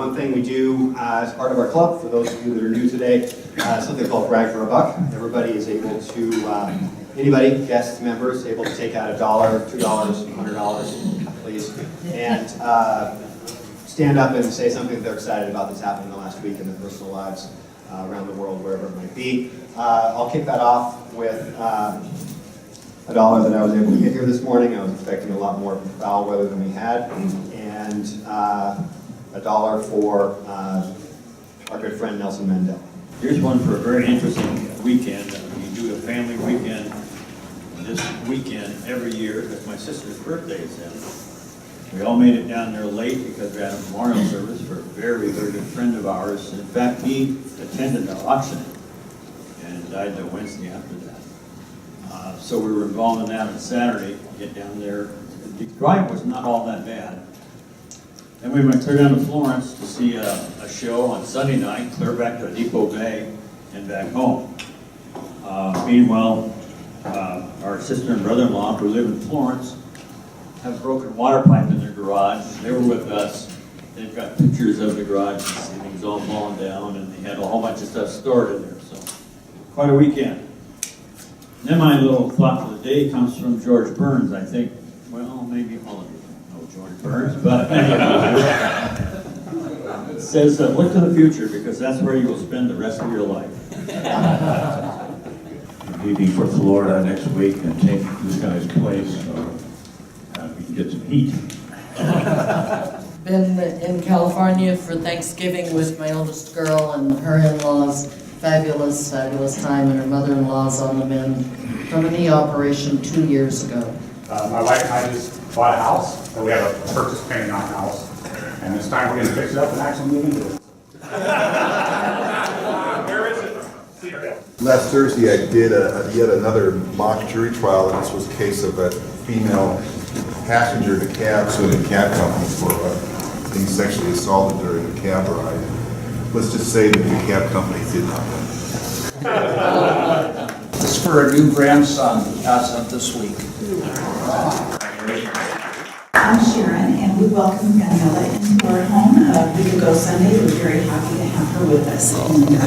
One thing we do as part of our club, for those of you that are new today, something called Brag for a Buck. Everybody is able to, anybody, guests, members, able to take out $1, $2, $100, please, and stand up and say something that they're excited about that's happened in the last week in their personal lives around the world, wherever it might be. I'll kick that off with $1 that I was able to get here this morning. I was expecting a lot more foul weather than we had, and $1 for our good friend Nelson Mandela. Here's one for a very interesting weekend. We do a family weekend this weekend every year because my sister's birthday is in. We all made it down there late because we had a memorial service for a very, very good friend of ours. In fact, he attended the auction and died the Wednesday after that. So we were involved in that on Saturday, get down there. The drive was not all that bad. Then we went clear down to Florence to see a show on Sunday night, clear back to Depot Bay and back home. Meanwhile, our sister and brother-in-law who live in Florence have a broken water pipe in their garage. They were with us. They've got pictures of the garage, and things all falling down, and they had a whole bunch of stuff stored in there. So quite a weekend. Then my little thought for the day comes from George Burns. I think, well, maybe all of you know George Burns, but it says, look to the future because that's where you will spend the rest of your life. Leaving for Florida next week and take this guy's place so we can get some heat. Been in California for Thanksgiving with my oldest girl and her in-laws. Fabulous, fabulous time, and her mother-in-law's on the mend from a knee operation 2 years ago. My wife and I just bought a house, and we have a purchase pending on the house, and it's time we're going to fix it up and actually move into it. Where is it? Cedarville. Last Thursday, I did yet another mock jury trial, and this was a case of a female passenger in a cab suing a cab company for being sexually assaulted during a cab ride. Let's just say that the cab company did not win. This is for a new grandson as of this week. I'm Sharon, and we welcome Daniela into our home a week ago Sunday. We're very happy to have her with us, and we're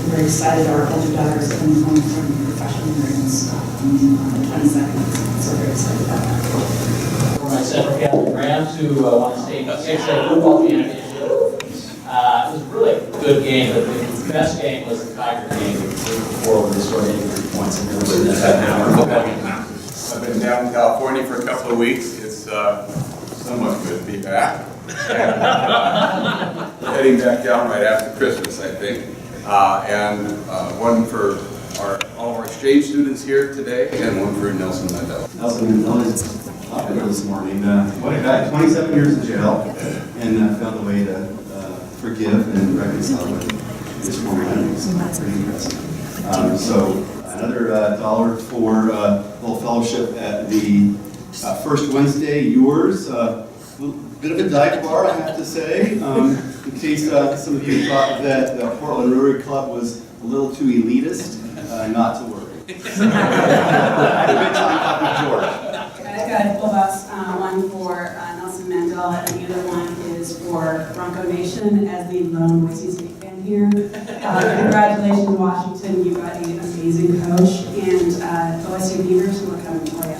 very excited. Our older daughter is coming home from professional learning on the 22nd, so we're very excited about that. For my son, Captain Rams, who won the state football championship. It was really a good game, but the best game was the Tiger game before we scored 83 points in the second hour. I've been down in California for a couple of weeks. It's somewhat good to be back. And, heading back down right after Christmas, I think. And one for all of our exchange students here today, and one for Nelson Mandela. Nelson Mandela is up there this morning. What a guy, 27 years in jail, and found a way to forgive and reconcile with his former enemies. Pretty impressive. So another $1 for a little fellowship at the first Wednesday. Yours, a bit of a dive bar, I have to say. In case some of you thought that the Portland Rotary Club was a little too elitist, not to worry. I had a good time talking to George. I've got a full bus, one for Nelson Mandela, and the other one is for Bronco Nation as the lone Boise State fan here. Congratulations, Washington. You got an amazing coach, and OSU Beavers, we're coming for you.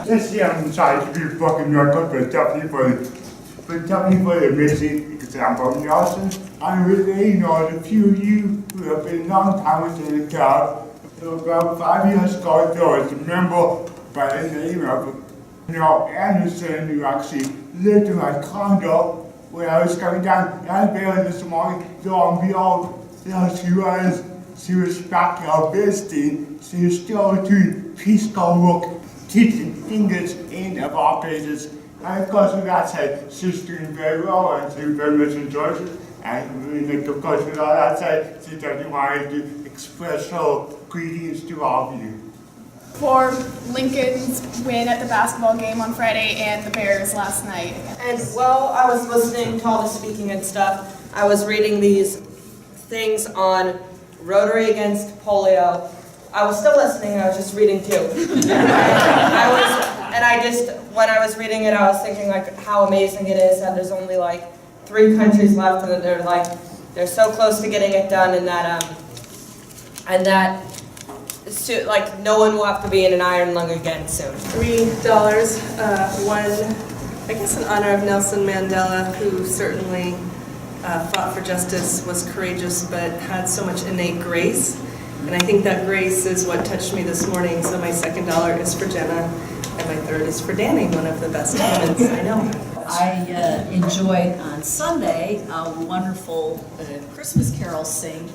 This year I'm trying to be fucking record for tell people the amazing example. And also, I'm really know the few of you who have been long time within the club. About 5 years ago, there was a member by the name of Anderson, who actually lived in my condo when I was coming down Alabama this morning. Lo and behold, she was back in our visiting. She was still doing peaceful work, teaching English in of all places. And of course, with that said, she's doing very well, and she very much enjoys it. And of course, with all that said, she doesn't want to express her greetings to all of you. For Lincoln's win at the basketball game on Friday and the Bears last night. And while I was listening to all the speaking and stuff, I was reading these things on Rotary against polio. I was still listening, I was just reading too. When I was reading it, I was thinking like how amazing it is that there's only like 3 countries left, and they're so close to getting it done, and that like no one will have to be in an iron lung again soon. $3. One, I guess in honor of Nelson Mandela, who certainly fought for justice, was courageous, but had so much innate grace. And I think that grace is what touched me this morning. So my $2 is for Jenna, and my 3rd is for Danny, one of the best humans I know. I enjoyed on Sunday a wonderful Christmas carol sing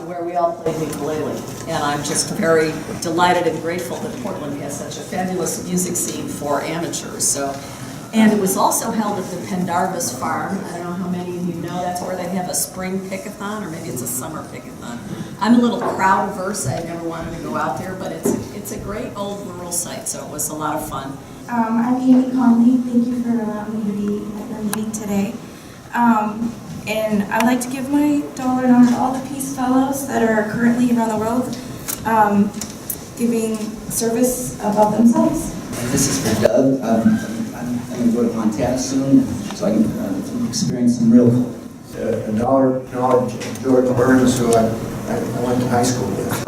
where we all played ukulele. And I'm just very delighted and grateful that Portland has such a fabulous music scene for amateurs. And it was also held at the Pendarvis Farm. I don't know how many of you know, that's where they have a spring pick-a-thon, or maybe it's a summer pick-a-thon. I'm a little crowd averse, I never wanted to go out there, but it's a great old rural site, so it was a lot of fun. I'm Amy Conley. Thank you for allowing me to be at your meeting today. And I'd like to give my dollar and honor to all the Peace Fellows that are currently around the world giving service above themselves. This is for Doug. I'm going to go to Montana soon, so I can experience some real a dollar to George Burns, who I went to high school with.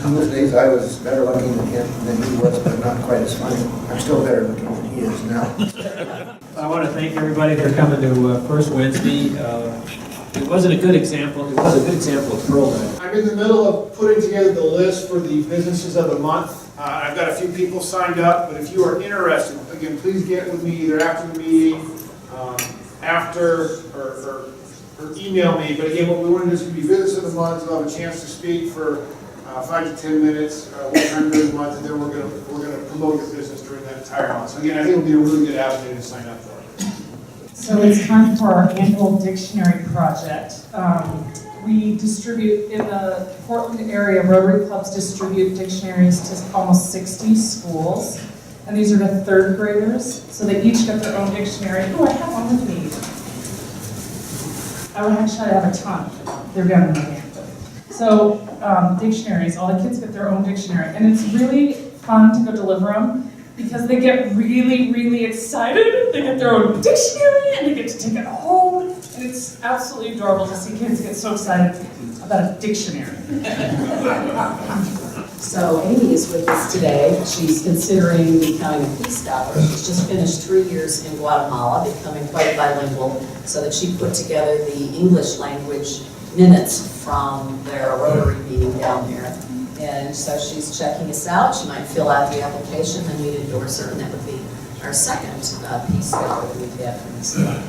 In those days, I was better looking than he was, but not quite as funny. I'm still better looking than he is now. I want to thank everybody for coming to First Wednesday. It wasn't a good example. It was a good example of program. I'm in the middle of putting together the list for the businesses of the month. I've got a few people signed up, but if you are interested, again, please get with me either after the meeting, or email me. But again, what we want to do is be business of the month. We'll have a chance to speak for 5 to 10 minutes one time during the month, and then we're going to promote your business during that entire month. So again, I think it'll be a really good avenue to sign up for. So it's time for our annual dictionary project. We distribute, in the Portland area, Rotary clubs distribute dictionaries to almost 60 schools. And these are to 3rd graders, so they each get their own dictionary. Oh, I have one with me. I would actually have a ton. They're younger than me. So dictionaries, all the kids get their own dictionary. And it's really fun to go deliver them because they get really, really excited. They get their own dictionary and they get to take it home. And it's absolutely adorable to see kids get so excited about a dictionary. So Amy is with us today. She's considering becoming a Peace Scholar. She's just finished 3 years in Guatemala, becoming quite bilingual, so that she put together the English language minutes from their Rotary meeting down there. And so she's checking us out. She might fill out the application, and we'd endorse her, and that would be our second Peace Scholar that we've had from this club.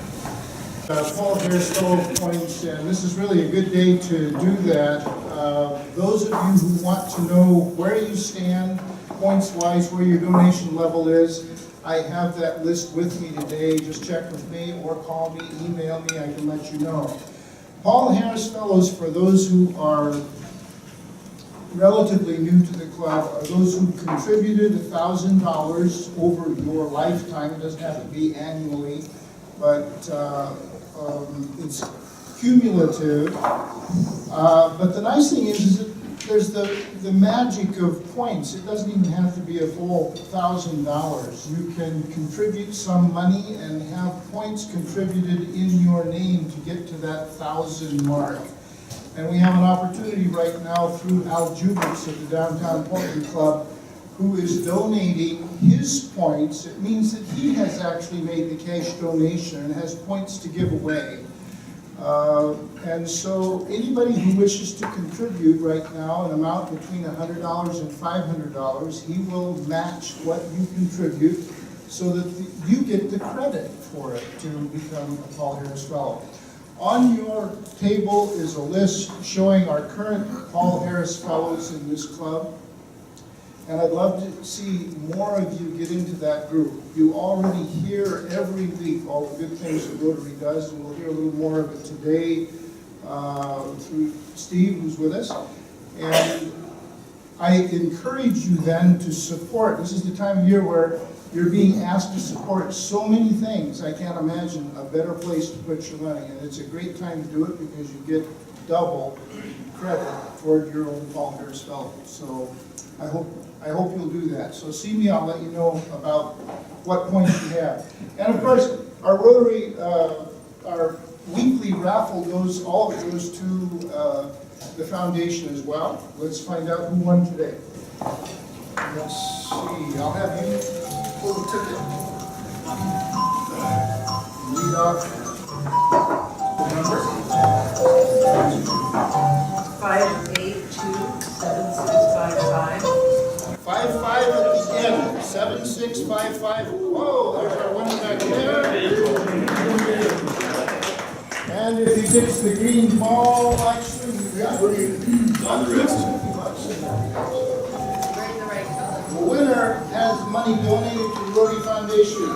Paul Harris Fellow points, and this is really a good day to do that. Those of you who want to know where you stand, points-wise, where your donation level is, I have that list with me today. Just check with me or call me, email me, I can let you know. Paul Harris Fellows, for those who are relatively new to the club, are those who contributed $1,000 over your lifetime. It doesn't have to be annually, but it's cumulative. But the nice thing is that there's the magic of points. It doesn't even have to be a full $1,000. You can contribute some money and have points contributed in your name to get to that 1,000 mark. And we have an opportunity right now through Al Jubitz at the Downtown Portland Club, who is donating his points. It means that he has actually made the cash donation and has points to give away. And so anybody who wishes to contribute right now an amount between $100 and $500, he will match what you contribute so that you get the credit for it to become a Paul Harris Fellow. On your table is a list showing our current Paul Harris Fellows in this club. And I'd love to see more of you get into that group. You already hear every week all the good things that Rotary does, and we'll hear a little more of it today through Steve, who's with us. And I encourage you then to support. This is the time of year where you're being asked to support so many things. I can't imagine a better place to put your money. And it's a great time to do it because you get double credit toward your own Paul Harris Fellow. So I hope I hope you'll do that. So see me, I'll let you know about what points you have. And of course, our Rotary, our weekly raffle goes, all of it goes to the foundation as well. Let's find out who won today. Let's see, I'll have you pull the ticket. Read off the number. 5827655. 55 at the end, 7655. Whoa, there's our winner back there. And if he gets the green ball, actually, we've got green on the wrist. The winner has money donated to the Rotary Foundation.